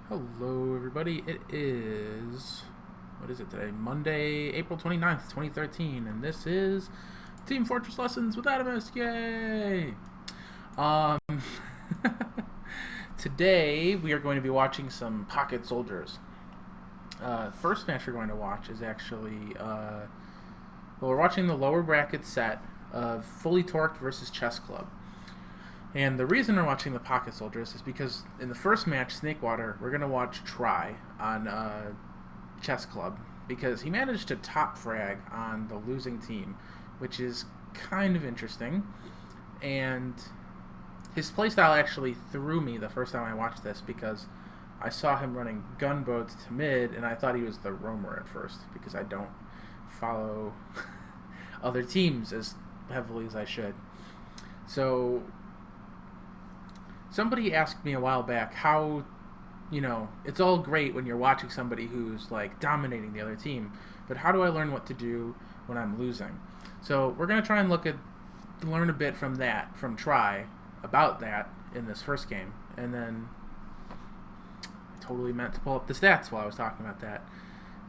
Hello everybody, it is, what is it today? Monday, April 29th, 2013, and this is Team Fortress Lessons with Atomsk, yay! Um, Today we are going to be watching some Pocket Soldiers. First match we're going to watch is actually, well, we're watching the lower bracket set of Fully Torqued versus Chess Club. And the reason we're watching the Pocket Soldiers is because in the first match, Snakewater, we're going to watch Try on Chess Club, because he managed to top frag on the losing team, which is kind of interesting. And his playstyle actually threw me the first time I watched this, because I saw him running gunboats to mid, and I thought he was the roamer at first, because I don't follow other teams as heavily as I should. So somebody asked me a while back how, it's all great when you're watching somebody who's like dominating the other team, but how do I learn what to do when I'm losing? So we're going to try and learn a bit from Try about that in this first game. And then I totally meant to pull up the stats while I was talking about that.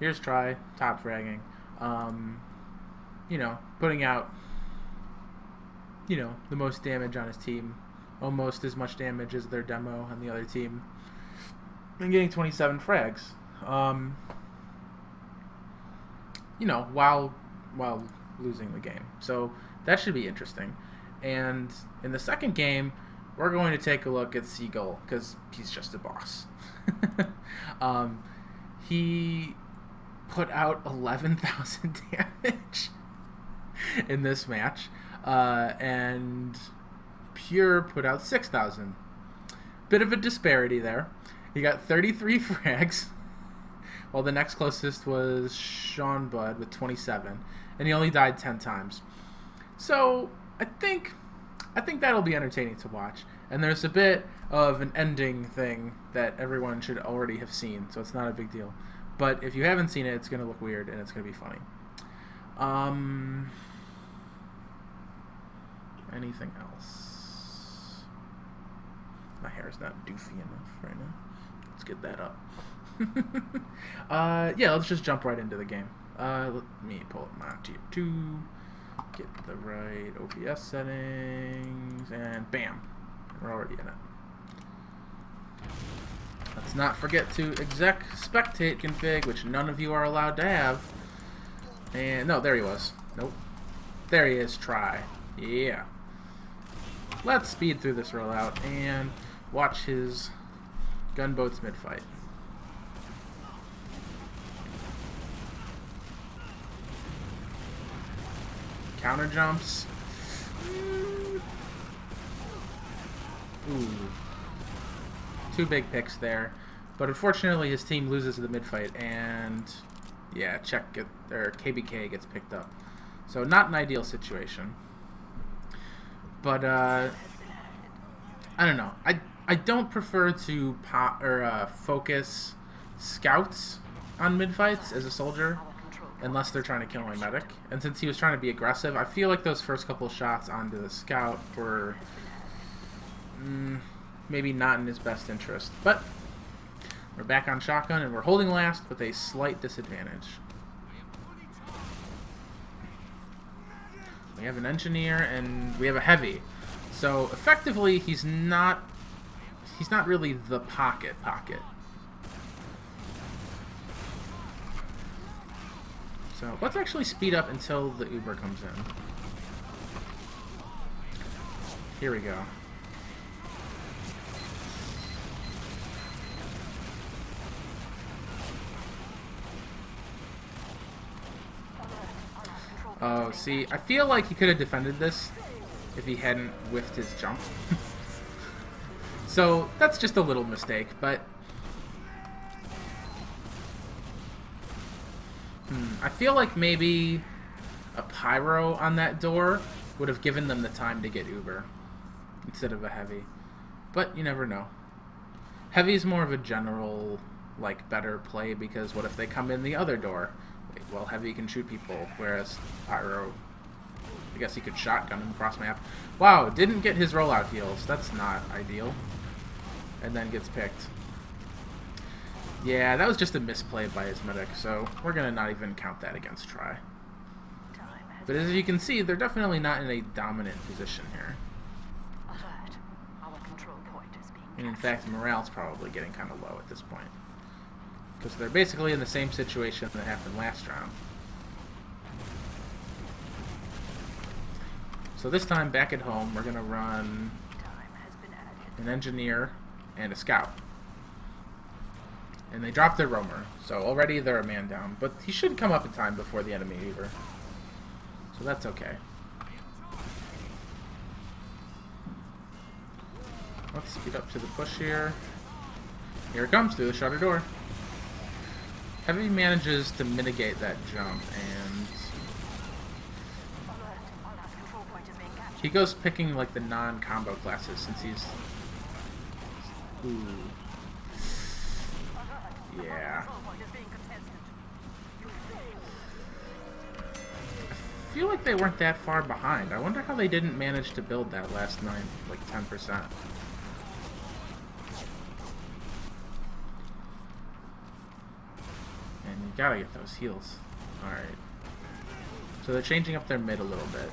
Here's Try, top fragging, putting out, the most damage on his team. Almost as much damage as their demo on the other team, and getting 27 frags. While losing the game. So that should be interesting. And in the second game, we're going to take a look at Seagull, because he's just a boss. He put out 11,000 damage in this match, and Pure put out 6,000. Bit of a disparity there. He got 33 frags, while the next closest was Sean Bud with 27, and he only died 10 times. So I think that'll be entertaining to watch. And there's a bit of an ending thing that everyone should already have seen, so it's not a big deal. But if you haven't seen it, it's going to look weird and it's going to be funny. Anything else? My hair is not doofy enough right now. Let's get that up. Let's just jump right into the game. Let me pull up my tier 2, get the right OPS settings, and bam, we're already in it. Let's not forget to exec spectate config, which none of you are allowed to have. And no, there he was. Nope. There he is, Try. Yeah. Let's speed through this rollout and watch his gunboats mid-fight. Counter jumps. Ooh. 2 big picks there. But unfortunately his team loses the mid-fight, and yeah, KBK gets picked up. So not an ideal situation. But I don't know. I don't prefer to focus scouts on mid-fights as a soldier, unless they're trying to kill my medic. And since he was trying to be aggressive, I feel like those first couple shots onto the scout were maybe not in his best interest. But we're back on shotgun, and we're holding last with a slight disadvantage. We have an engineer and we have a heavy. So effectively he's not really the pocket. So let's actually speed up until the Uber comes in. Here we go. Oh, see, I feel like he could have defended this if he hadn't whiffed his jump. So that's just a little mistake, but I feel like maybe a pyro on that door would have given them the time to get Uber instead of a heavy. But you never know. Heavy is more of a general, better play, because what if they come in the other door? Well, heavy can shoot people, whereas pyro, I guess he could shotgun him across map. Wow, didn't get his rollout heals. That's not ideal. And then gets picked. Yeah, that was just a misplay by his medic, so we're gonna not even count that against try. But as you can see, they're definitely not in a dominant position here. And in fact, morale's probably getting kind of low at this point. Because they're basically in the same situation that happened last round. So this time, back at home, we're going to run an engineer and a scout. And they dropped their roamer, so already they're a man down. But he should come up in time before the enemy Uber. So that's okay. Let's speed up to the push here. Here it comes through the shutter door. Heavy manages to mitigate that jump, and he goes picking like the non-combo classes since he's... Ooh. Yeah. I feel like they weren't that far behind. I wonder how they didn't manage to build that last 9, like 10%. And you gotta get those heals. Alright. So they're changing up their mid a little bit.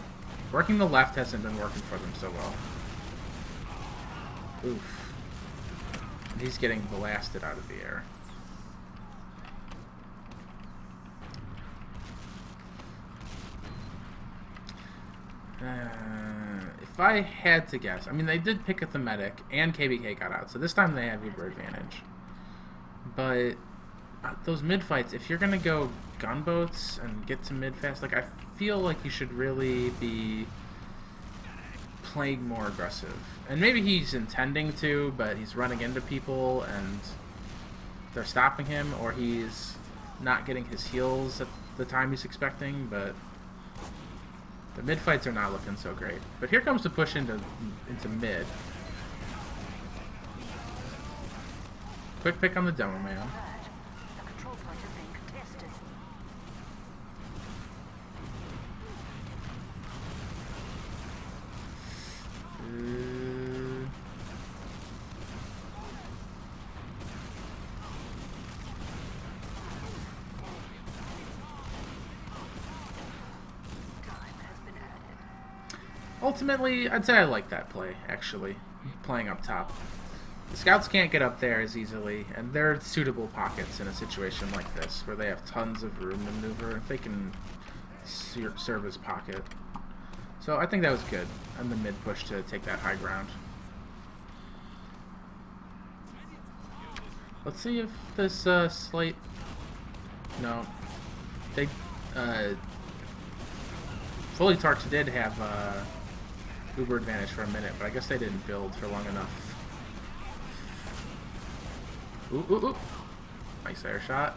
Working the left hasn't been working for them so well. Oof. And he's getting blasted out of the air. If I had to guess, I mean, they did pick up the medic, and KBK got out, so this time they have Uber advantage. But those mid fights, if you're gonna go gunboats and get to mid fast, like, I feel like you should really be playing more aggressive. And maybe he's intending to, but he's running into people and they're stopping him, or he's not getting his heals at the time he's expecting, but the mid fights are not looking so great. But here comes the push into mid. Quick pick on the demo man. Ultimately, I'd say I like that play, actually, playing up top. The scouts can't get up there as easily, and they're suitable pockets in a situation like this, where they have tons of room to maneuver. They can serve as pocket. So I think that was good on the mid push to take that high ground. Let's see if this slate... No. They... Fully Torched did have... Uber advantage for a minute, but I guess they didn't build for long enough. Ooh, ooh, ooh. Nice air shot.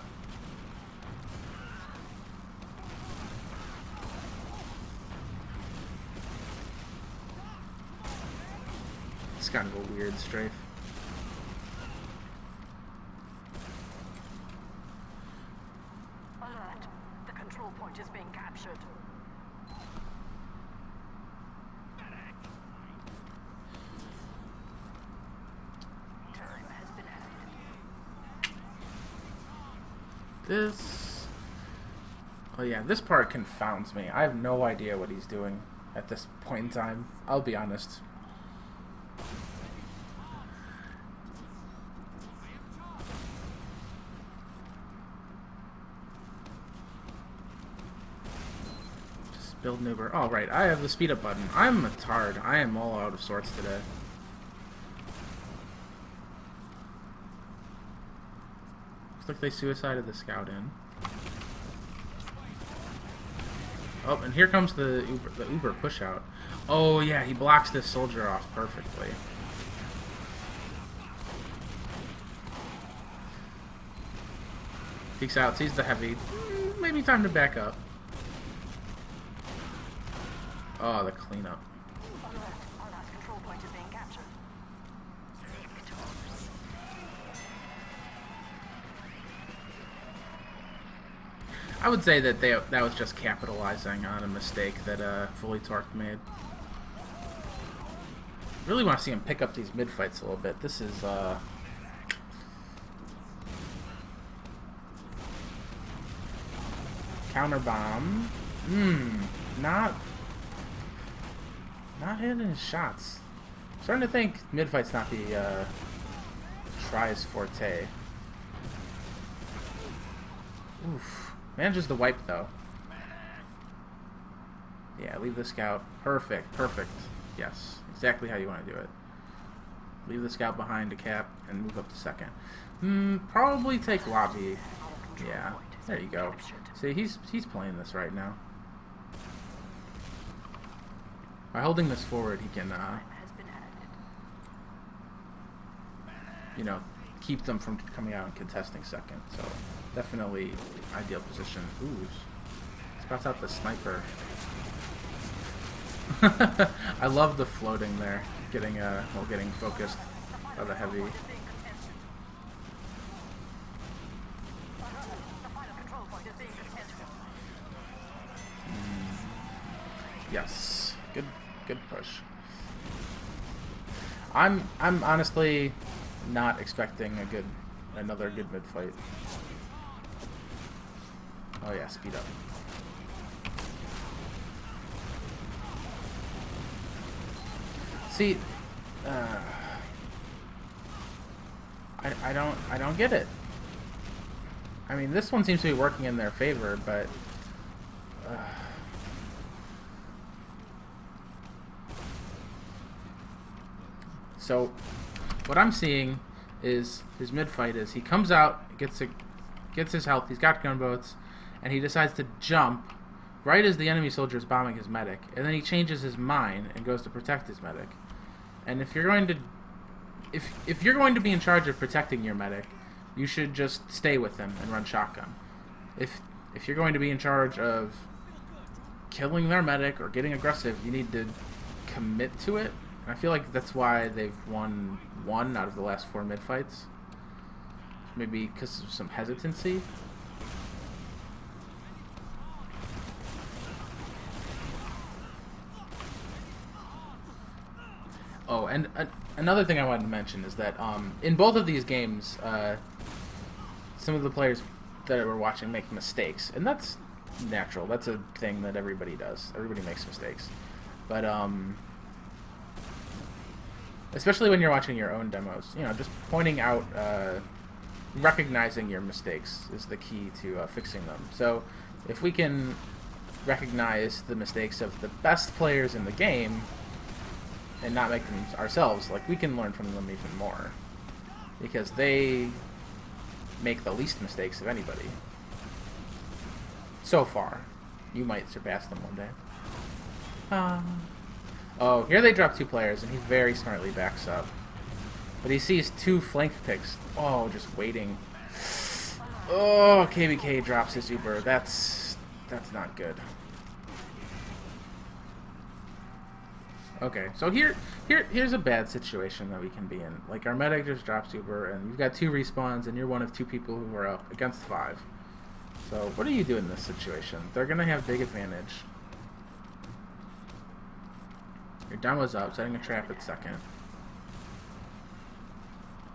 It's kind of a weird strafe. Alert. The control point is being captured. This... Oh yeah, this part confounds me. I have no idea what he's doing at this point in time. I'll be honest. Just build an Uber. Oh right, I have the speed up button. I'm a tard. I am all out of sorts today. Looks like they suicided the scout in. Oh, and here comes the Uber push out. Oh yeah, he blocks this soldier off perfectly. Peeks out, sees the heavy. Maybe time to back up. Oh, the cleanup. I would say that that was just capitalizing on a mistake that Fully Torched made. Really want to see him pick up these mid fights a little bit. This is counter bomb. Not hitting his shots. Starting to think mid-fight's not the tries forte. Oof. Manages to wipe though. Yeah, leave the scout. Perfect, perfect. Yes, exactly how you want to do it. Leave the scout behind to cap and move up to second. Probably take lobby. Yeah, there you go. See, he's playing this right now. By holding this forward, he can, you know, keep them from coming out and contesting second. So, definitely ideal position. Ooh, spots out the sniper. I love the floating there, getting focused by the heavy. Yes, good push. I'm honestly not expecting another good mid fight. Oh yeah, speed up. See, I don't get it. I mean, this one seems to be working in their favor, but so what I'm seeing is his mid fight is he comes out, gets his health, he's got gunboats, and he decides to jump right as the enemy soldier is bombing his medic, and then he changes his mind and goes to protect his medic. And if you're going to be in charge of protecting your medic, you should just stay with him and run shotgun. If you're going to be in charge of killing their medic or getting aggressive, you need to commit to it. And I feel like that's why they've won 1 out of the last 4 mid fights. Maybe because of some hesitancy. Oh, and another thing I wanted to mention is that in both of these games, some of the players that we're watching make mistakes, and that's natural. That's a thing that everybody does. Everybody makes mistakes, but especially when you're watching your own demos, you know, just pointing out, recognizing your mistakes is the key to fixing them. So, if we can recognize the mistakes of the best players in the game and not make them ourselves, like, we can learn from them even more, because they make the least mistakes of anybody. So far. You might surpass them one day. Oh, here they drop 2 players, and he very smartly backs up. But he sees 2 flank picks. Oh, just waiting. Oh, KBK drops his Uber. That's not good. Okay, so here's a bad situation that we can be in. Like, our medic just drops Uber, and you've got 2 respawns, and you're one of 2 people who are up against 5. So what do you do in this situation? They're gonna have big advantage. Your demo's up, setting a trap at second.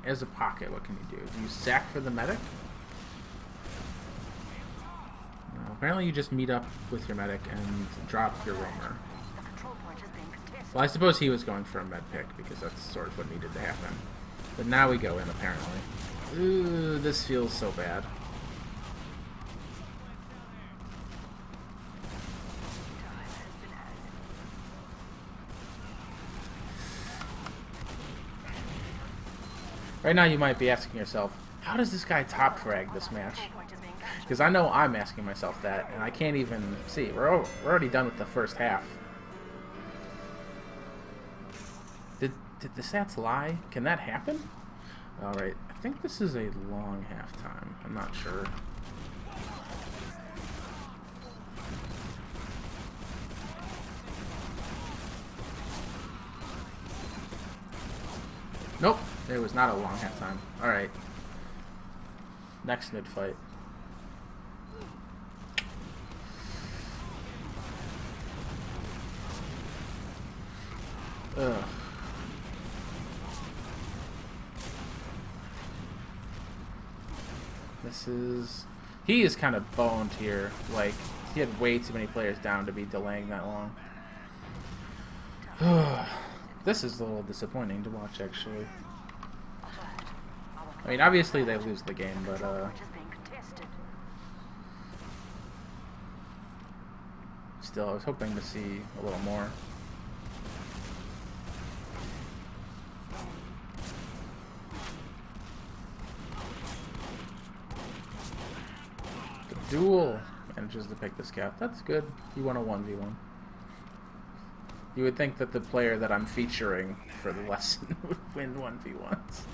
As a pocket, what can you do? Do you sack for the medic? No, apparently you just meet up with your medic and drop your roamer. Well, I suppose he was going for a med pick, because that's sort of what needed to happen. But now we go in, apparently. Ooh, this feels so bad. Right now you might be asking yourself, how does this guy top frag this match? Because I know I'm asking myself that, and I can't even see. We're already done with the first half. Did the stats lie? Can that happen? Alright, I think this is a long halftime. I'm not sure. Nope, it was not a long halftime. Alright. Next mid-fight. Ugh. He is kind of boned here. Like, he had way too many players down to be delaying that long. This is a little disappointing to watch, actually. I mean, obviously they lose the game, but still, I was hoping to see a little more. The duel manages to pick the scout. That's good. You won a 1v1. You would think that the player that I'm featuring for the lesson would win 1v1s.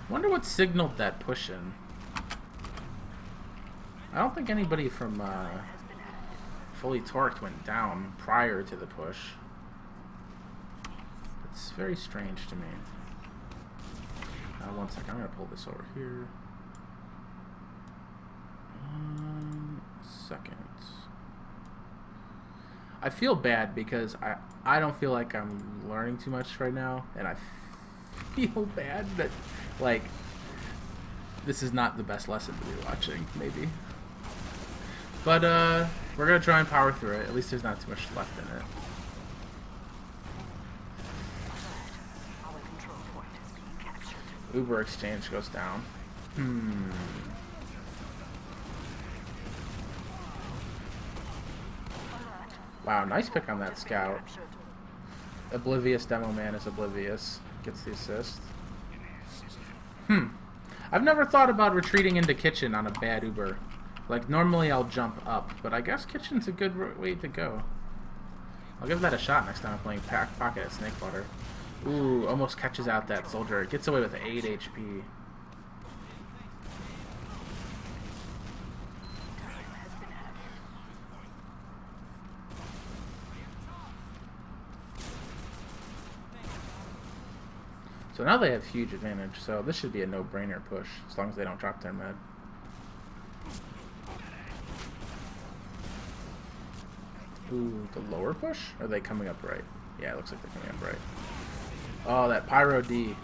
Wonder what signaled that push in. I don't think anybody from Fully Torqued went down prior to the push. It's very strange to me. One second, I'm gonna pull this over here. 1 second. I feel bad because I don't feel like I'm learning too much right now, and I feel bad that, like, this is not the best lesson to be watching, maybe. But, we're gonna try and power through it. At least there's not too much left in it. Uber exchange goes down. Wow, nice pick on that scout. Oblivious Demo Man is oblivious. Gets the assist. I've never thought about retreating into kitchen on a bad Uber. Like, normally I'll jump up, but I guess kitchen's a good way to go. I'll give that a shot next time I'm playing Pocket at Snakewater. Ooh, almost catches out that soldier. It gets away with 8 HP. So now they have huge advantage, so this should be a no-brainer push, as long as they don't drop their med. Ooh, the lower push? Or are they coming up right? Yeah, it looks like they're coming up right. Oh, that Pyro D.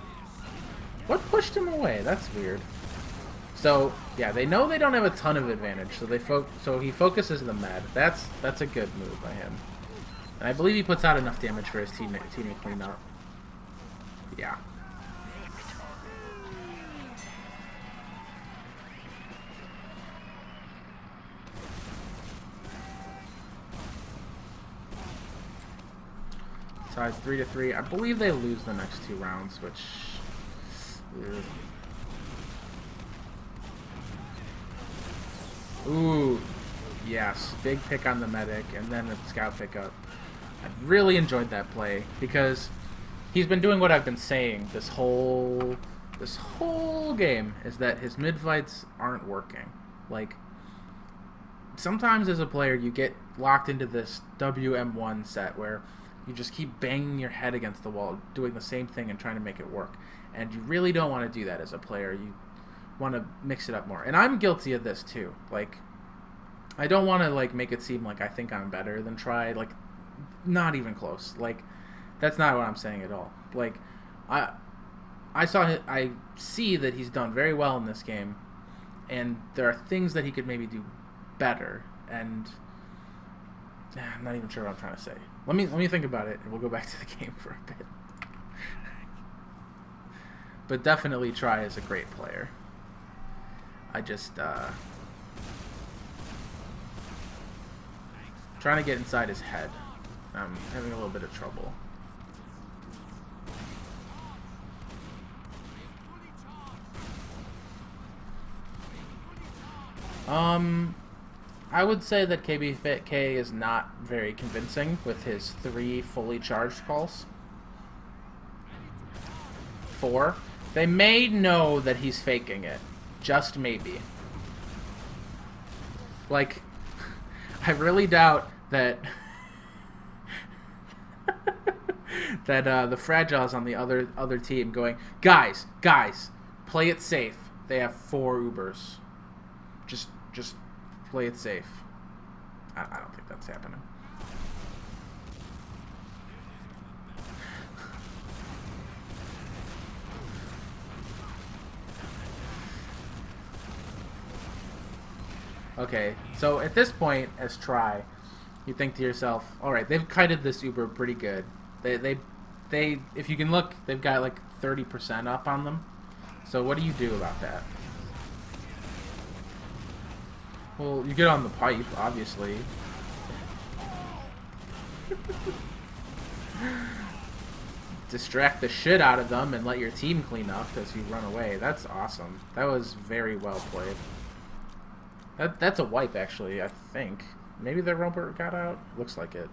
What pushed him away? That's weird. So, yeah, they know they don't have a ton of advantage, so he focuses the med. That's a good move by him. And I believe he puts out enough damage for his team to clean up. Yeah. Ties 3-3. I believe they lose the next 2 rounds, which... Ooh, yes. Big pick on the medic, and then the scout pickup. I really enjoyed that play, because he's been doing what I've been saying this whole game, is that his mid-fights aren't working. Like, sometimes as a player, you get locked into this WM1 set where you just keep banging your head against the wall, doing the same thing and trying to make it work. And you really don't want to do that as a player. You want to mix it up more. And I'm guilty of this too. Like, I don't want to, like, make it seem like I think I'm better than Tried. Like, not even close. Like, that's not what I'm saying at all. Like, I see that he's done very well in this game, and there are things that he could maybe do better. And I'm not even sure what I'm trying to say. Let me think about it, and we'll go back to the game for a bit. But definitely Try is a great player. I just trying to get inside his head. I'm having a little bit of trouble. I would say that KBK is not very convincing with his 3 fully charged calls. 4. They may know that he's faking it. Just maybe. Like, I really doubt that that the Fragiles on the other team going, guys, play it safe. They have 4 Ubers. Just play it safe. I don't think that's happening. Okay, so at this point, as try, you think to yourself, all right, they've kited this Uber pretty good. They, if you can look, they've got like 30% up on them. So what do you do about that? Well, you get on the pipe, obviously. Distract the shit out of them and let your team clean up as you run away. That's awesome. That was very well played. That's a wipe, actually, I think. Maybe the robot got out? Looks like it.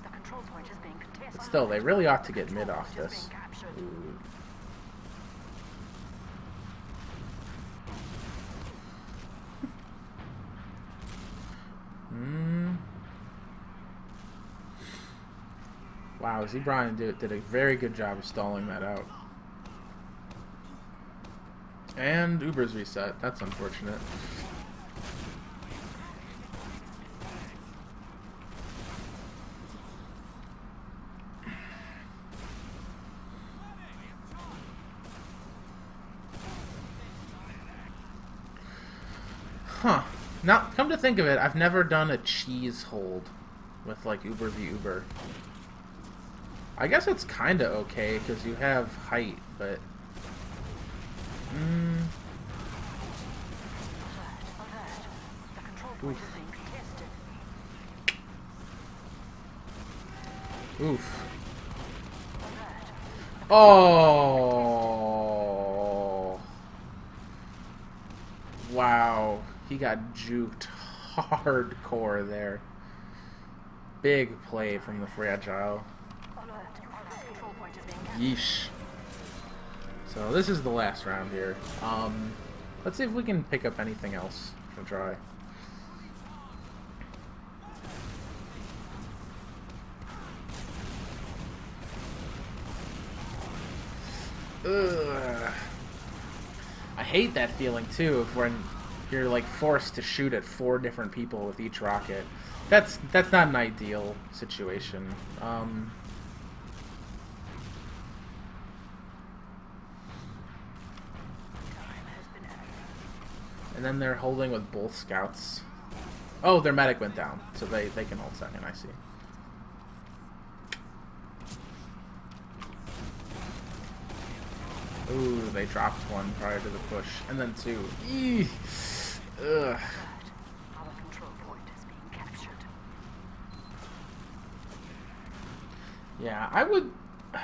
The control point is being contested. But still, they really ought to get mid off this. Ooh. Wow, Zebrian did a very good job of stalling that out. And Uber's reset. That's unfortunate. Huh. Now, come to think of it, I've never done a cheese hold with, like, Uber v Uber. I guess it's kind of okay, because you have height, but... Oof. Oh! Wow. He got juked hardcore there. Big play from the Fragile. Yeesh. So this is the last round here. Let's see if we can pick up anything else from try. Ugh. I hate that feeling too of when you're like forced to shoot at 4 different people with each rocket. That's not an ideal situation. And then they're holding with both scouts. Oh, their medic went down, so they can hold second, I see. Ooh, they dropped one prior to the push, and then 2. Eee! Ugh. Our control point is being captured. Yeah, I would... I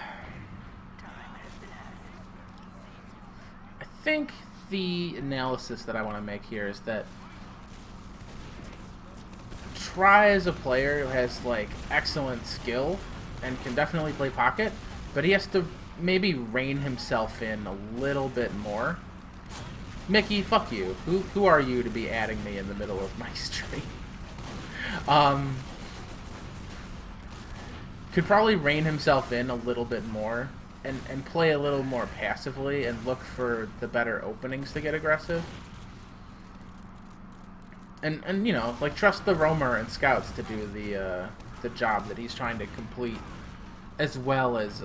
think the analysis that I want to make here is that Try as a player who has, like, excellent skill and can definitely play pocket, but he has to maybe rein himself in a little bit more. Mickey, fuck you. Who are you to be adding me in the middle of my stream? Could probably rein himself in a little bit more and play a little more passively and look for the better openings to get aggressive. And you know, like, trust the roamer and scouts to do the job that he's trying to complete, as well as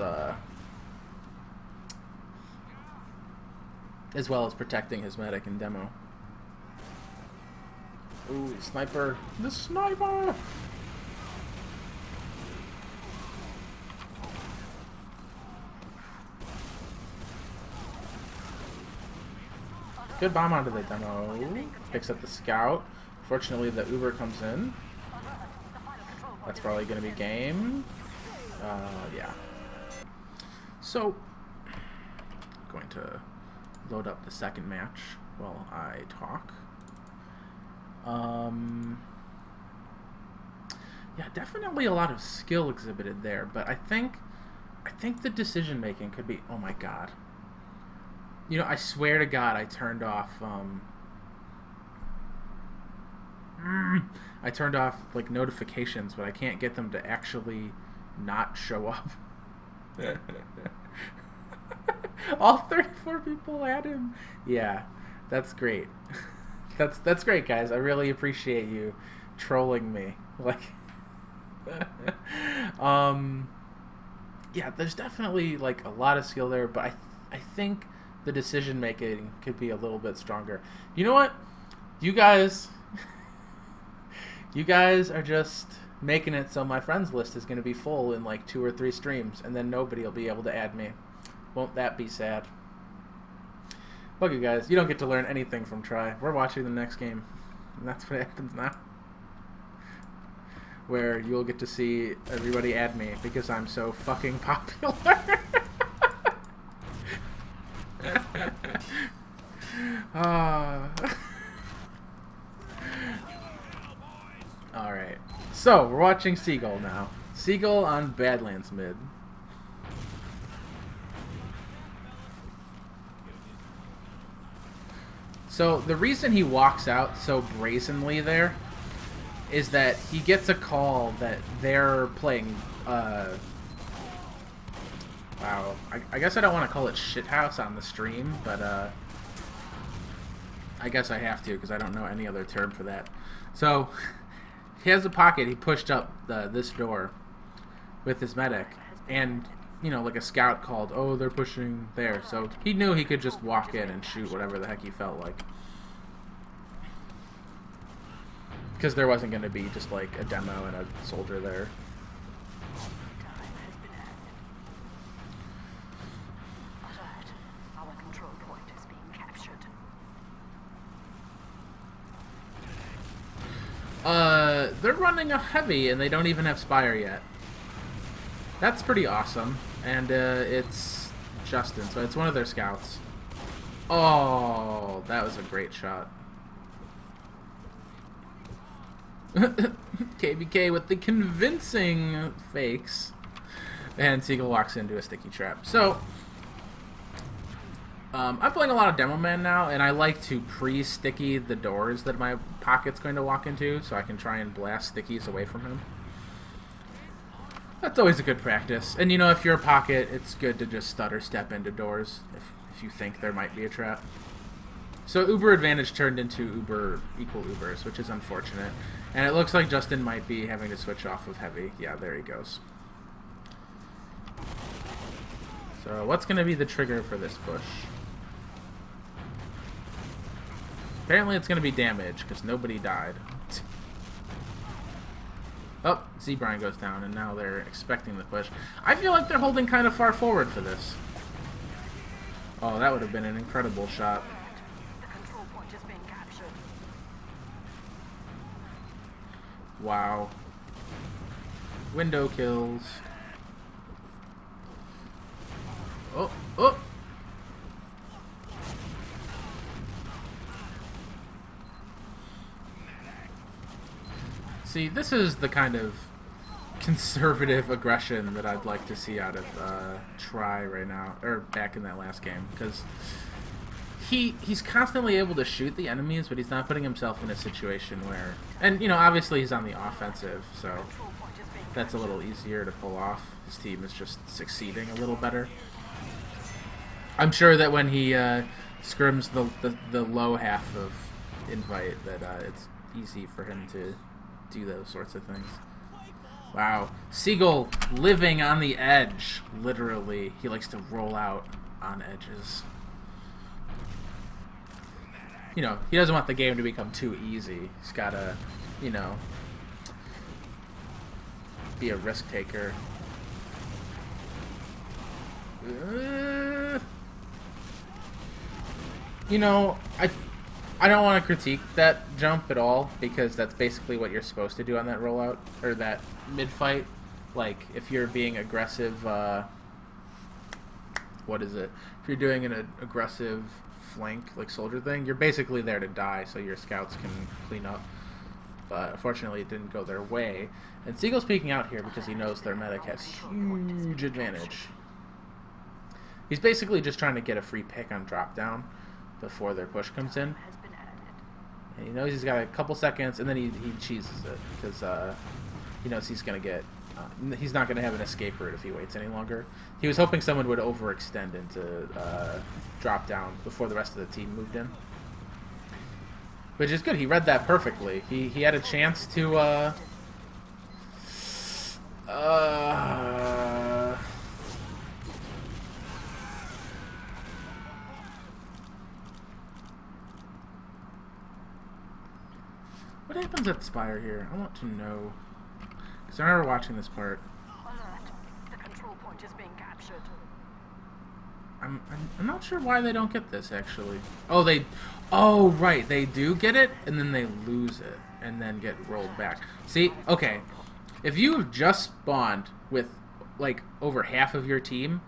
protecting his medic and demo. Ooh, sniper! The sniper! Good bomb onto the demo. Picks up the scout. Fortunately, the Uber comes in. That's probably going to be game. Yeah. So, I'm going to load up the second match while I talk. Yeah, definitely a lot of skill exhibited there, but I think the decision making could be, oh my god. You know, I swear to God, I turned off like notifications, but I can't get them to actually not show up. All 34 people had him. Yeah, That's great. That's great, guys. I really appreciate you trolling me. Like, yeah, there's definitely like a lot of skill there, but I think the decision making could be a little bit stronger. You know what? You guys are just making it so my friends list is going to be full in like 2 or 3 streams, and then nobody will be able to add me. Won't that be sad? Look, you guys, you don't get to learn anything from Try. We're watching the next game, and that's what happens now. Where you'll get to see everybody add me because I'm so fucking popular. Alright, so we're watching Seagull now. Seagull on Badlands mid. So the reason he walks out so brazenly there is that he gets a call that they're playing, wow, I guess I don't want to call it shithouse on the stream, but I guess I have to because I don't know any other term for that. So he has a pocket, he pushed up this door with his medic, and, you know, like a scout called, oh, they're pushing there, so he knew he could just walk in and shoot whatever the heck he felt like. Because there wasn't going to be just like a demo and a soldier there. Our control point is being captured. They're running a heavy and they don't even have Spire yet. That's pretty awesome. And it's Justin, so it's one of their scouts. Oh, that was a great shot. KBK with the convincing fakes. And Seagull walks into a sticky trap. So, I'm playing a lot of Demo Man now, and I like to pre-sticky the doors that my pocket's going to walk into, so I can try and blast stickies away from him. That's always a good practice. And you know, if you're a pocket, it's good to just stutter step into doors if you think there might be a trap. So Uber advantage turned into Uber equal Ubers, which is unfortunate. And it looks like Justin might be having to switch off of heavy. Yeah, there he goes. So what's going to be the trigger for this push? Apparently it's going to be damage, because nobody died. Oh, Z-Brine goes down, and now they're expecting the push. I feel like they're holding kind of far forward for this. Oh, that would have been an incredible shot. The control point is being captured. Wow. Window kills. Oh, oh! See, this is the kind of conservative aggression that I'd like to see out of Try right now, or back in that last game, because he's constantly able to shoot the enemies, but he's not putting himself in a situation where, and you know, obviously he's on the offensive, so that's a little easier to pull off. His team is just succeeding a little better. I'm sure that when he scrims the low half of invite, that it's easy for him to do those sorts of things. Wow. Seagull living on the edge. Literally. He likes to roll out on edges. You know, he doesn't want the game to become too easy. He's gotta, you know, be a risk taker. You know, I don't want to critique that jump at all, because that's basically what you're supposed to do on that rollout, or that mid-fight. Like, if you're being aggressive, what is it? If you're doing an aggressive flank, like soldier thing, you're basically there to die, so your scouts can clean up. But unfortunately, it didn't go their way. And Seagull's peeking out here because he knows their medic has huge advantage. He's basically just trying to get a free pick on drop down before their push comes in. And he knows he's got a couple seconds, and then he cheeses it because he knows he's going to get... he's not going to have an escape route if he waits any longer. He was hoping someone would overextend into drop down before the rest of the team moved in. which is good. He read that perfectly. He had a chance to what happens at Spire here? I want to know. Because I remember watching this part. Alert. The control point is being captured. I'm not sure why they don't get this, actually. Oh, right. They do get it, and then they lose it, and then get rolled back. See? Okay. If you have just spawned with, like, over half of your team,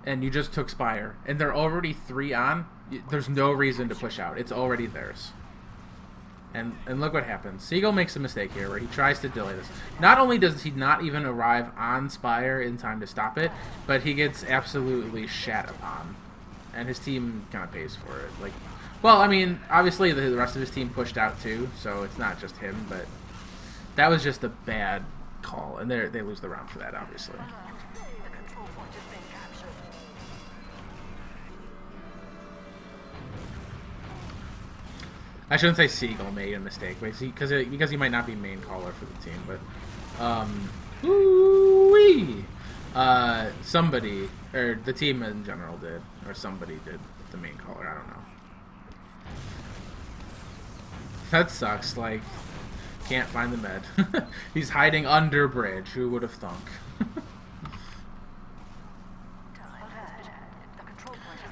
and you just took Spire, and they're already 3 on, there's no reason to push out. It's already theirs. And look what happens. Seagull makes a mistake here where he tries to delay this. Not only does he not even arrive on Spire in time to stop it, but he gets absolutely shat upon. And his team kind of pays for it. Like, well, I mean, obviously the rest of his team pushed out too, so it's not just him, but that was just a bad call. And they lose the round for that, obviously. Alert. The control point is being captured. I shouldn't say Seagull made a mistake, because he might not be main caller for the team, but somebody, or the team in general did, or somebody did the main caller. I don't know. That sucks. Like, can't find the med. He's hiding under bridge. Who would have thunk?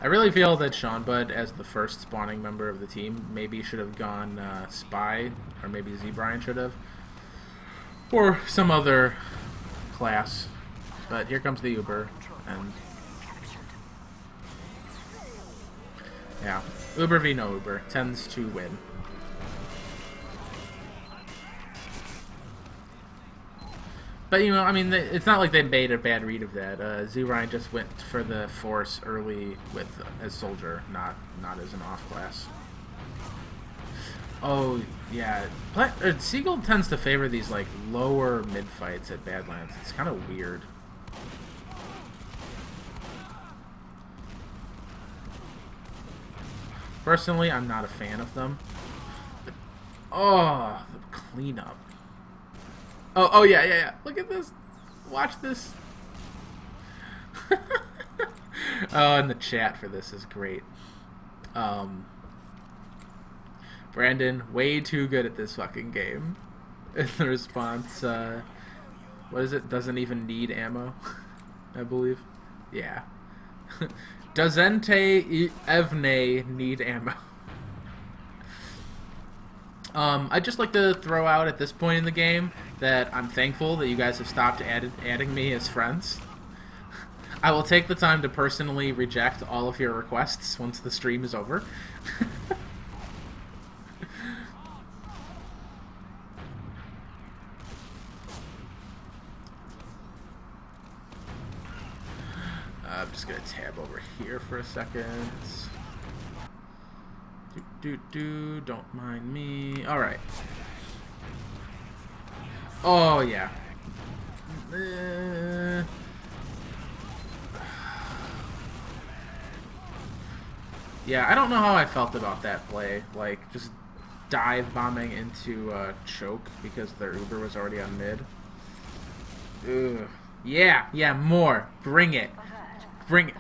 I really feel that Sean Bud, as the first spawning member of the team, maybe should have gone Spy, or maybe Z Brian should have, or some other class. But here comes the Uber, and yeah, Uber v no Uber tends to win. But, you know, I mean, it's not like they made a bad read of that. Z Ryan just went for the Force early with as Soldier, not as an off class. Oh, yeah. Seagull tends to favor these, like, lower mid-fights at Badlands. It's kind of weird. Personally, I'm not a fan of them. But, oh, the cleanup. Oh yeah. Look at this. Watch this. Oh, and the chat for this is great. Brandon, way too good at this fucking game. And the response, what is it? Doesn't even need ammo, I believe. Yeah. Doesn't Evne need ammo? I'd just like to throw out at this point in the game that I'm thankful that you guys have stopped adding me as friends. I will take the time to personally reject all of your requests once the stream is over. I'm just going to tab over here for a second. Don't mind me. Alright. Oh, yeah. Yeah, I don't know how I felt about that play. Like, just dive bombing into choke because their Uber was already on mid. Ugh. Yeah, more. Bring it. Bring it.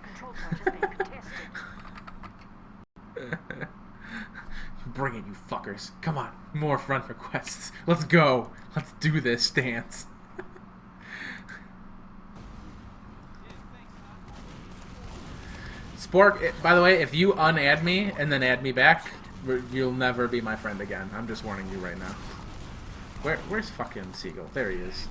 Bring it, you fuckers. Come on. More front requests. Let's go. Let's do this dance. Spork, by the way, if you unadd me and then add me back, you'll never be my friend again. I'm just warning you right now. Where's fucking Seagull? There he is.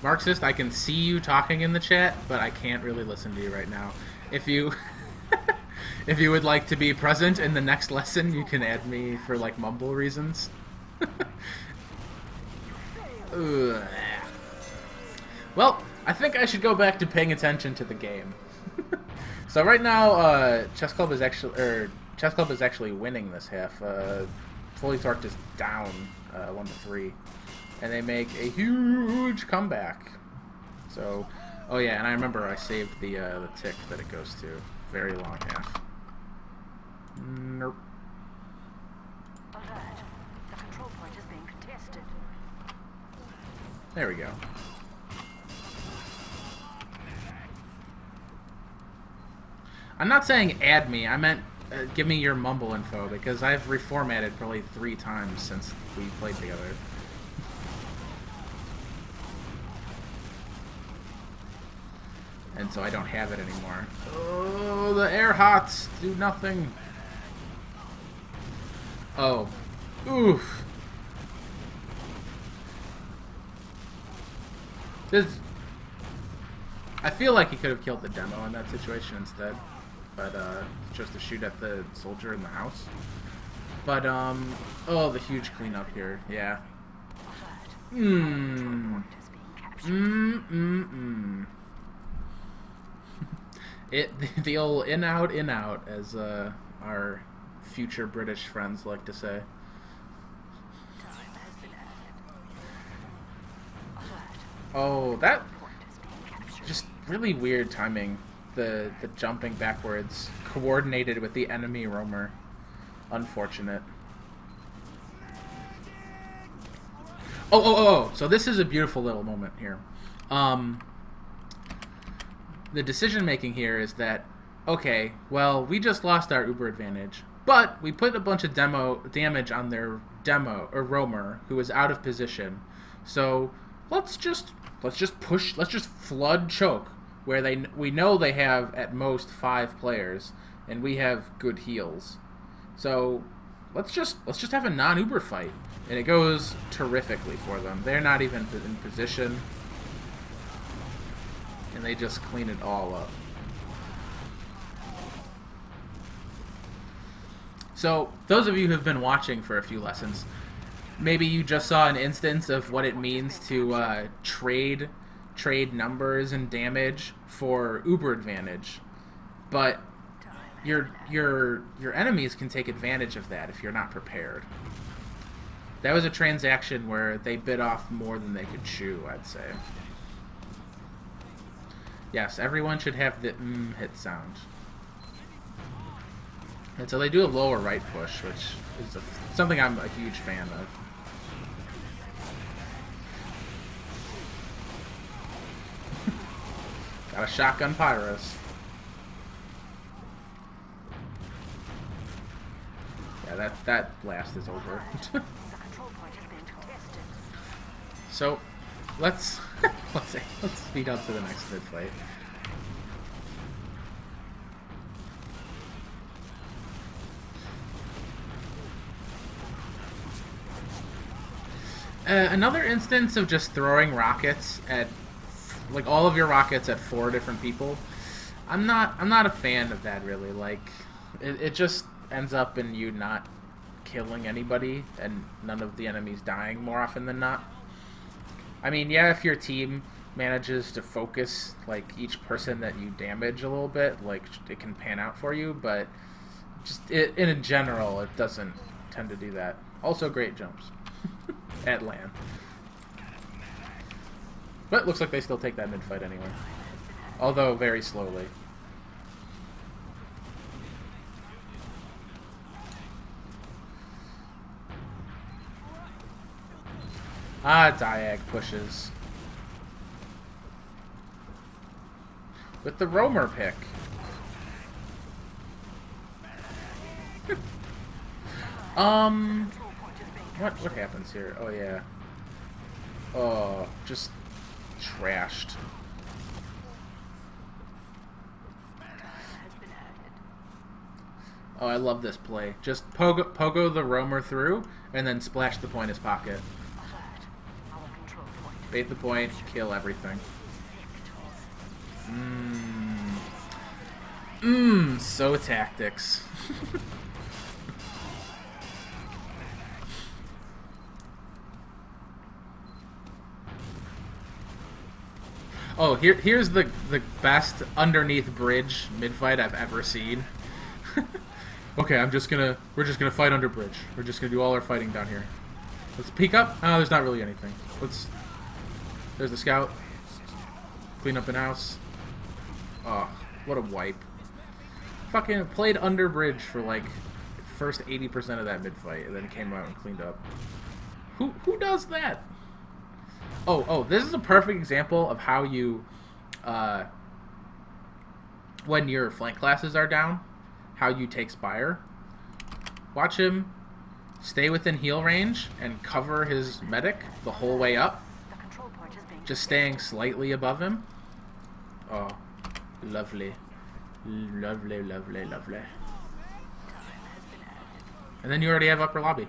Marxist, I can see you talking in the chat, but I can't really listen to you right now. If you if you would like to be present in the next lesson, you can add me for like mumble reasons. Well, I think I should go back to paying attention to the game. So right now, Chess Club is actually winning this half. Fully Torqued is down 1-3. and they make a huge comeback. So, oh yeah, and I remember I saved the tick that it goes to. Very long half. Nope. Alert. The control point is being contested. There we go. I'm not saying add me, I meant give me your mumble info, because I've reformatted probably 3 times since we played together. And so I don't have it anymore. Oh, the air hots do nothing. Oh. Oof. I feel like he could have killed the demo in that situation instead. But, just to shoot at the soldier in the house. But, oh, the huge cleanup here. Yeah. The old in out, as our future British friends like to say. Oh, that just really weird timing. The jumping backwards, coordinated with the enemy roamer. Unfortunate. Oh! So this is a beautiful little moment here. The decision making here is that, okay, well, we just lost our Uber advantage, but we put a bunch of damage on their roamer who is out of position. So let's just flood choke where we know they have at most 5 players and we have good heals. So let's just have a non-Uber fight, and it goes terrifically for them. They're not even in position. And they just clean it all up. So, those of you who have been watching for a few lessons, maybe you just saw an instance of what it means to trade numbers and damage for Uber advantage. But your enemies can take advantage of that if you're not prepared. That was a transaction where they bit off more than they could chew, I'd say. Yes, everyone should have the hit sound. And so they do a lower right push, which is something I'm a huge fan of. Got a shotgun Pyros. Yeah, that blast is over. So, let's speed up to the next mid fight. Another instance of just throwing rockets at, like, all of your rockets at 4 different people. I'm not a fan of that, really. Like, it just ends up in you not killing anybody and none of the enemies dying more often than not. I mean, yeah, if your team manages to focus, like, each person that you damage a little bit, like, it can pan out for you, but just in general, it doesn't tend to do that. Also, great jumps at land. But it looks like they still take that mid-fight anyway. Although, very slowly. Diag pushes. With the roamer pick. What happens here? Oh, yeah. Oh, just trashed. Oh, I love this play. Just pogo the roamer through, and then splash the point in his pocket. Bait the point, kill everything. So tactics. Oh, here's the best underneath bridge mid-fight I've ever seen. Okay, we're just gonna fight under bridge. We're just gonna do all our fighting down here. Let's peek up. Oh, there's not really anything. There's the scout. Clean up in house. Oh, what a wipe. Fucking played under bridge for like first 80% of that mid-fight and then came out and cleaned up. Who does that? Oh, this is a perfect example of how you, when your flank classes are down, how you take Spire. Watch him stay within heal range and cover his medic the whole way up. Just staying slightly above him. Oh, lovely. Lovely, lovely, lovely. And then you already have upper lobby.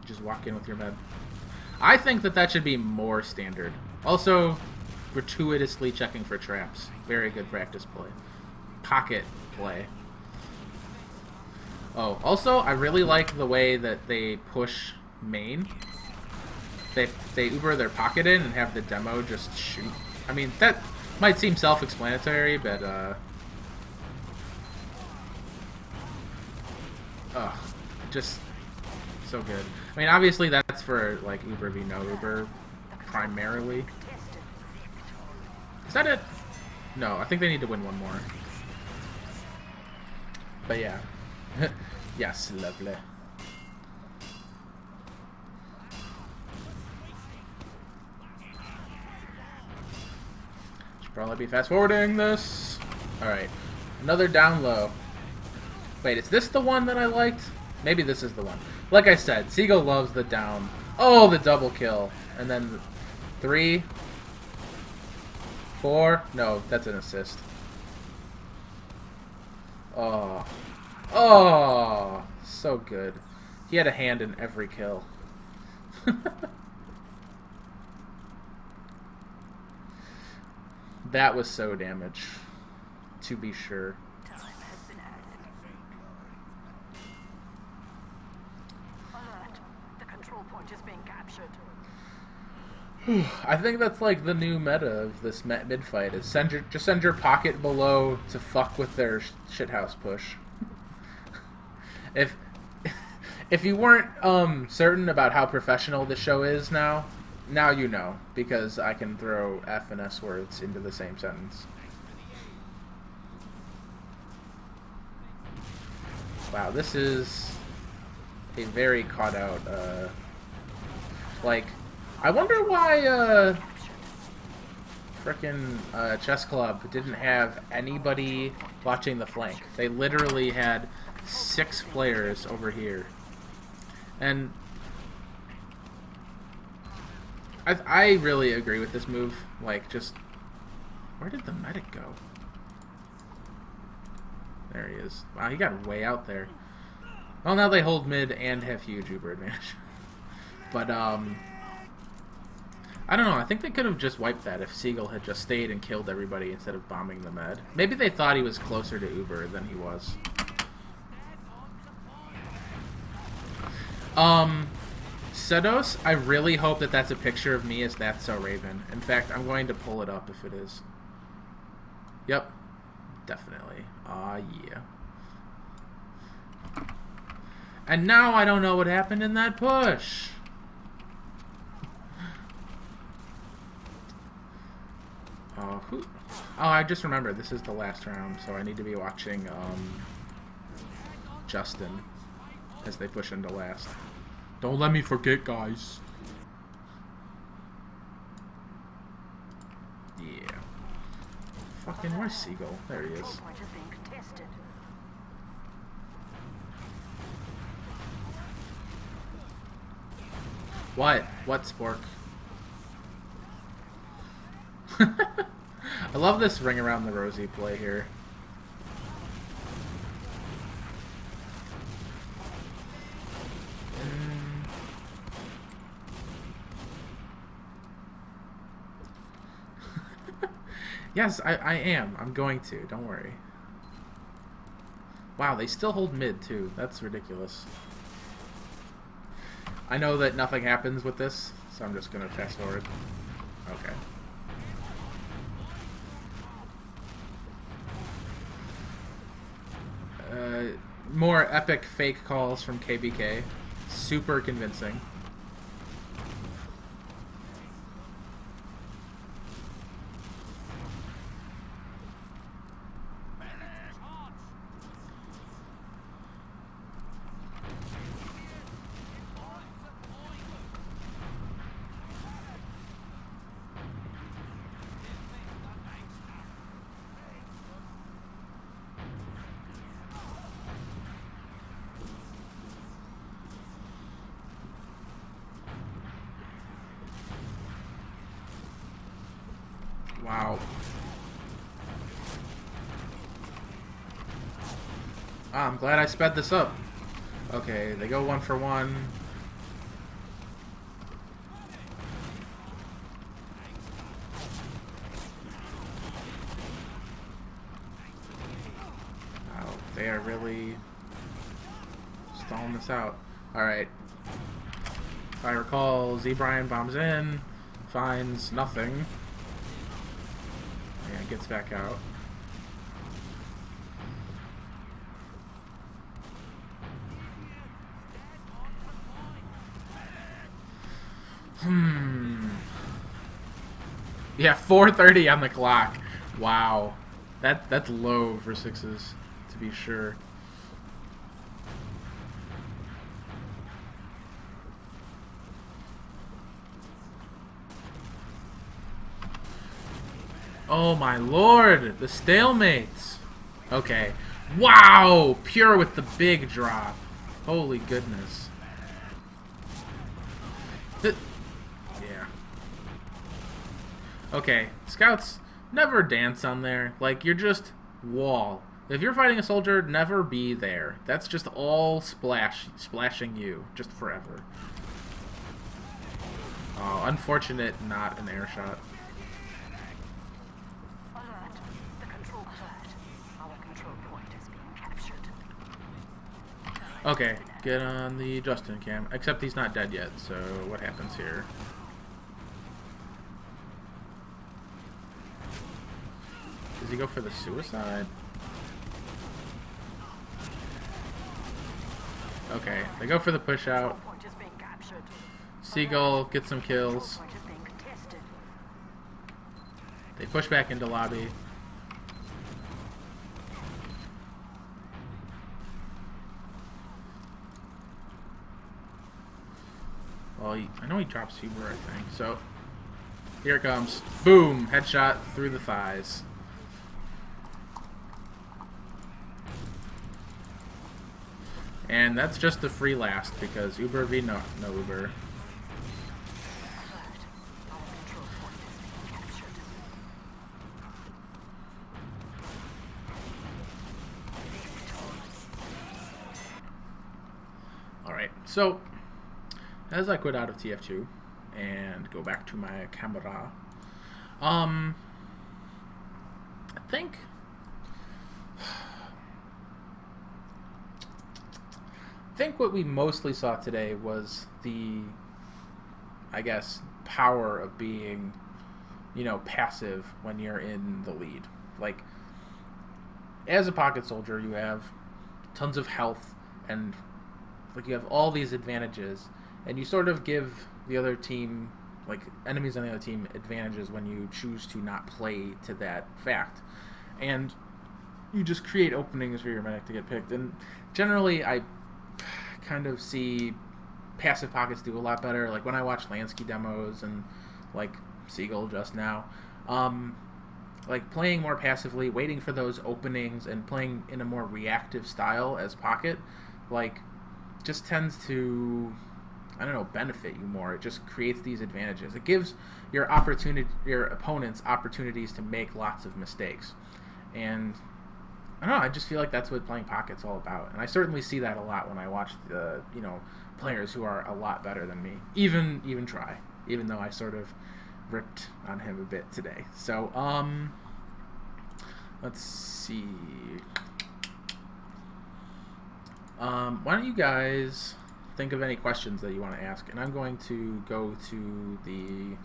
Just walk in with your med. I think that should be more standard. Also, gratuitously checking for traps. Very good practice play. Pocket play. Oh, also, I really like the way that they push main. They Uber their pocket in and have the demo just shoot. I mean, that might seem self-explanatory, but, just so good. I mean, obviously that's for, like, Uber v no Uber, primarily. Is that it? No, I think they need to win one more. But yeah. Yes, lovely. Should probably be fast forwarding this. Alright. Another down low. Wait, is this the one that I liked? Maybe this is the one. Like I said, Seagull loves the down. Oh, the double kill. And then 3, 4. No, that's an assist. Oh. Oh, so good. He had a hand in every kill. That was so damage, to be sure. Alert. The control point is being captured. I think that's like the new meta of this mid fight is just send your pocket below to fuck with their shithouse push. If you weren't certain about how professional the show is now you know, because I can throw F and S words into the same sentence. Wow, this is a very caught out, like, I wonder why, frickin' Chess Club didn't have anybody watching the flank. They literally had 6 players over here. And I really agree with this move. Like, just, where did the medic go? There he is. Wow, he got way out there. Well, now they hold mid and have huge Uber advantage. But, I don't know. I think they could have just wiped that if Seagull had just stayed and killed everybody instead of bombing the med. Maybe they thought he was closer to Uber than he was. Sedos, I really hope that that's a picture of me as That's So Raven. In fact, I'm going to pull it up if it is. Yep. Definitely. Aw, yeah. And now I don't know what happened in that push. Oh, I just remembered this is the last round, so I need to be watching Justin as they push into last. Don't let me forget, guys. Yeah. Fucking where's Seagull? There he is. What? What, Spork? I love this ring around the rosy play here. Yes, I am. I'm going to. Don't worry. Wow, they still hold mid, too. That's ridiculous. I know that nothing happens with this, so I'm just going to fast forward. Okay. More epic fake calls from KBK. Super convincing. Wow. Ah, I'm glad I sped this up. Okay, they go 1 for 1. Wow, they are really stalling this out. Alright. If I recall, Z Brian bombs in, finds nothing, and gets back out. Yeah, 4:30 on the clock. Wow. That's low for 6s, to be sure. Oh my lord, the stalemates. Okay. Wow! Pure with the big drop. Holy goodness. Yeah. Okay, scouts, never dance on there. Like, you're just wall. If you're fighting a soldier, never be there. That's just all splashing you, just forever. Oh, unfortunate, not an air shot. Alert. The control point. Our control point is being captured. Okay, get on the Justin cam. Except he's not dead yet, so what happens here? Does he go for the suicide? Okay, they go for the push out. Point is being captured. Seagull gets some kills. Point is being contested. They push back into lobby. Well, I know he drops Huber, I think. So, here it comes. Boom! Headshot through the thighs. And that's just the free last, because Uber v no Uber. Alright, so as I quit out of TF2 and go back to my camera, I think what we mostly saw today was the, I guess, power of being, you know, passive when you're in the lead. Like, as a pocket soldier, you have tons of health and, like, you have all these advantages, and you sort of give the other team, like, enemies on the other team, advantages when you choose to not play to that fact. And you just create openings for your medic to get picked. And generally, I kind of see passive pockets do a lot better. Like when I watch Lansky demos and like Seagull just now, like playing more passively, waiting for those openings and playing in a more reactive style as pocket, like just tends to, I don't know, benefit you more. It just creates these advantages. It gives your opponents opportunities to make lots of mistakes. And I don't know, I just feel like that's what playing pocket's all about. And I certainly see that a lot when I watch the, you know, players who are a lot better than me. Even Try, even though I sort of ripped on him a bit today. So, let's see. Why don't you guys think of any questions that you want to ask, and I'm going to go to the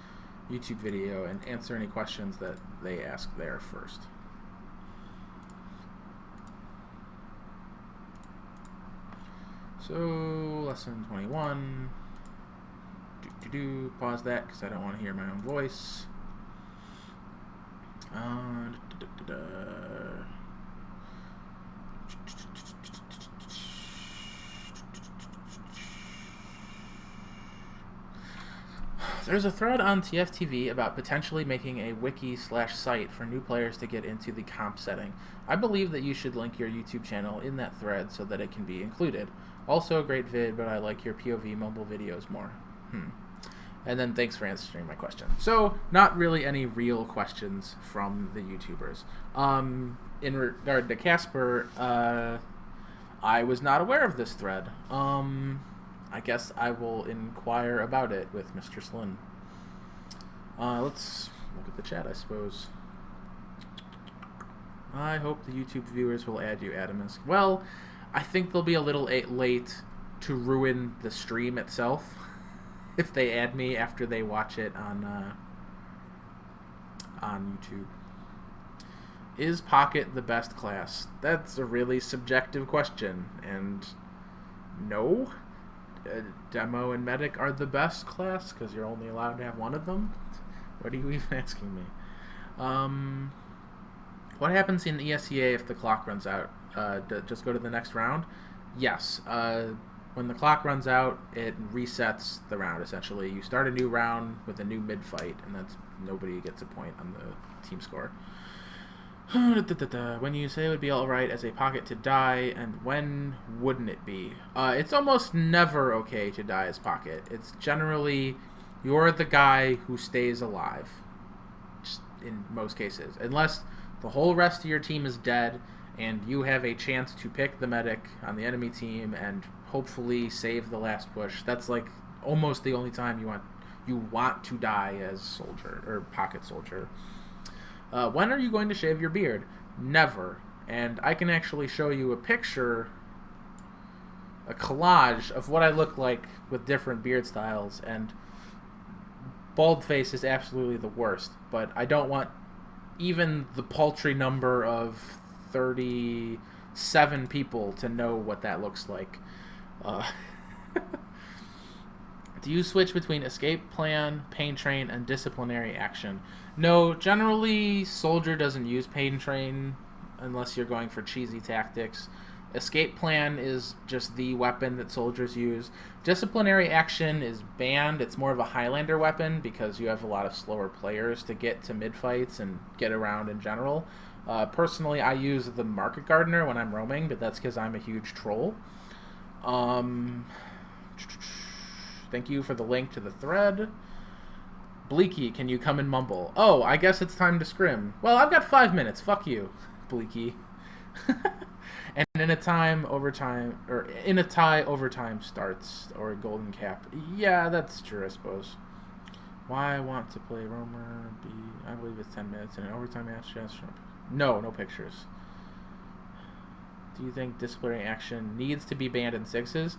YouTube video and answer any questions that they ask there first. So, lesson 21. Pause that because I don't want to hear my own voice. There's a thread on TFTV about potentially making a wiki/site for new players to get into the comp setting. I believe that you should link your YouTube channel in that thread so that it can be included. Also a great vid, but I like your POV mobile videos more. And then thanks for answering my question. So, not really any real questions from the YouTubers. In regard to Casper, I was not aware of this thread. I guess I will inquire about it with Mr. Slynn. Let's look at the chat, I suppose. I hope the YouTube viewers will add you, Atomsk. Well, I think they'll be a little late to ruin the stream itself if they add me after they watch it on YouTube. Is Pocket the best class? That's a really subjective question, and no. Demo and Medic are the best class because you're only allowed to have one of them. What are you even asking me? What happens in ESEA if the clock runs out? Just go to the next round? Yes. When the clock runs out, it resets the round, essentially. You start a new round with a new mid-fight, and that's nobody gets a point on the team score. When you say it would be alright as a Pocket to die, and when wouldn't it be? It's almost never okay to die as Pocket. It's generally, you're the guy who stays alive, in most cases. Unless the whole rest of your team is dead, and you have a chance to pick the medic on the enemy team and hopefully save the last push. That's like almost the only time you want to die as soldier or Pocket soldier. When are you going to shave your beard? Never. And I can actually show you a picture, a collage of what I look like with different beard styles, and bald face is absolutely the worst, but I don't want even the paltry number of 37 people to know what that looks like. Do you switch between escape plan, pain train, and disciplinary action? No, generally soldier doesn't use pain train unless you're going for cheesy tactics. Escape plan is just the weapon that soldiers use. Disciplinary action is banned. It's more of a Highlander weapon because you have a lot of slower players to get to mid-fights and get around in general. Personally, I use the Market Gardener when I'm roaming, but that's because I'm a huge troll. Thank you for the link to the thread. Bleaky, can you come and mumble? Oh, I guess it's time to scrim. Well, I've got 5 minutes. Fuck you, Bleaky. And in a tie, overtime starts, or a golden cap. Yeah, that's true, I suppose. Why I want to play roamer? I believe it's 10 minutes in an overtime match. Yes, no pictures. Do you think disciplinary action needs to be banned in sixes?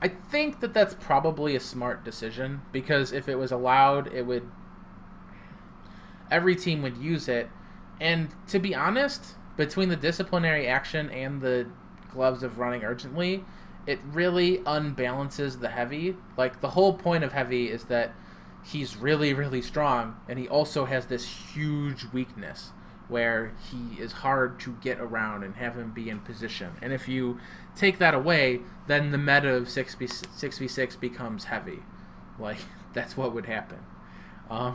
I think that that's probably a smart decision, because if it was allowed, every team would use it. And to be honest, between the disciplinary action and the gloves of running urgently, it really unbalances the heavy. Like, the whole point of heavy is that he's really, really strong, and he also has this huge weakness where he is hard to get around and have him be in position. And if you take that away, then the meta of 6v6 becomes heavy. Like, that's what would happen. I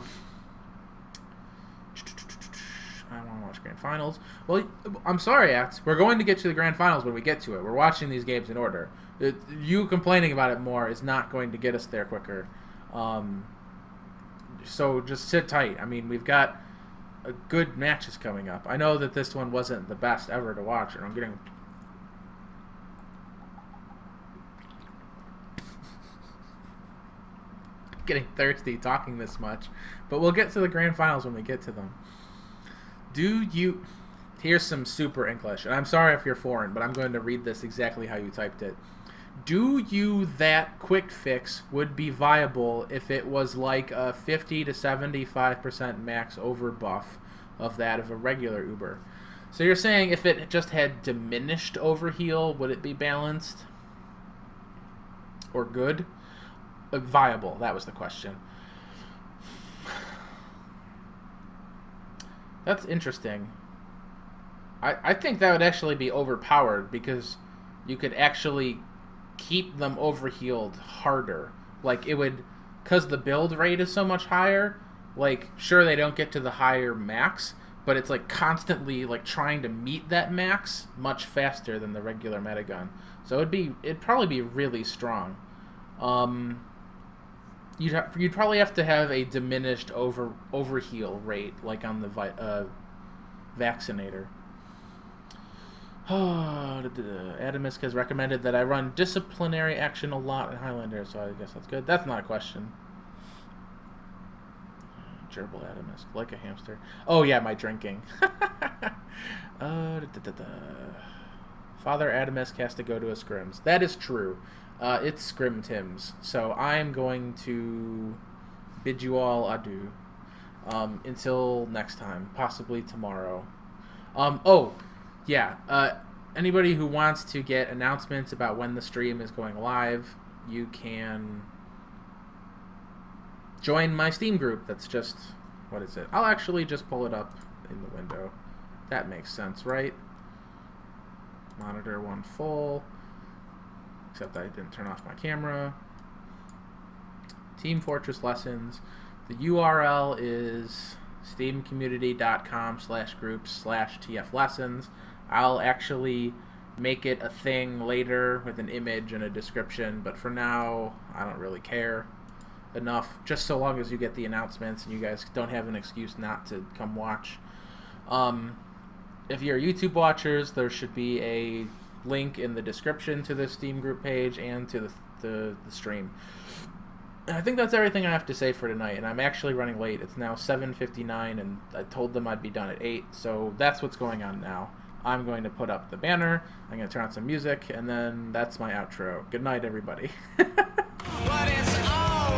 want to watch Grand Finals. Well, I'm sorry, Axe. We're going to get to the Grand Finals when we get to it. We're watching these games in order. You complaining about it more is not going to get us there quicker. So just sit tight. I mean, we've got good matches coming up. I know that this one wasn't the best ever to watch, and I'm getting thirsty talking this much, but we'll get to the Grand Finals when we get to them. Here's some super English, and I'm sorry if you're foreign, but I'm going to read this exactly how you typed it. Do you that quick fix would be viable if it was like a 50 to 75% max over buff of that of a regular Uber? So you're saying if it just had diminished overheal, would it be balanced? Or good? Viable, that was the question. That's interesting. I think that would actually be overpowered, because you could actually keep them overhealed harder. Like, it would, because the build rate is so much higher, like, sure, they don't get to the higher max, but it's like constantly like trying to meet that max much faster than the regular metagun. So it'd probably be really strong. You'd probably have to have a diminished overheal rate, like on the vaccinator. Atomsk has recommended that I run disciplinary action a lot in Highlander, so I guess that's good. That's not a question. Gerbil Atomsk, like a hamster. Oh yeah, my drinking. Father Atomsk has to go to a scrims. That is true. It's Scrim Tim's. So I'm going to bid you all adieu. Until next time, possibly tomorrow. Anybody who wants to get announcements about when the stream is going live, you can join my Steam group. That's just, what is it? I'll actually just pull it up in the window. That makes sense, right? Monitor 1 full. Except I didn't turn off my camera. Team Fortress Lessons. The URL is steamcommunity.com/groups/tflessons. I'll actually make it a thing later with an image and a description, but for now, I don't really care enough, just so long as you get the announcements and you guys don't have an excuse not to come watch. If you're YouTube watchers, there should be a link in the description to the Steam group page and to the stream. And I think that's everything I have to say for tonight, and I'm actually running late. It's now 7:59, and I told them I'd be done at 8, so that's what's going on now. I'm going to put up the banner, I'm going to turn on some music, and then that's my outro. Good night, everybody.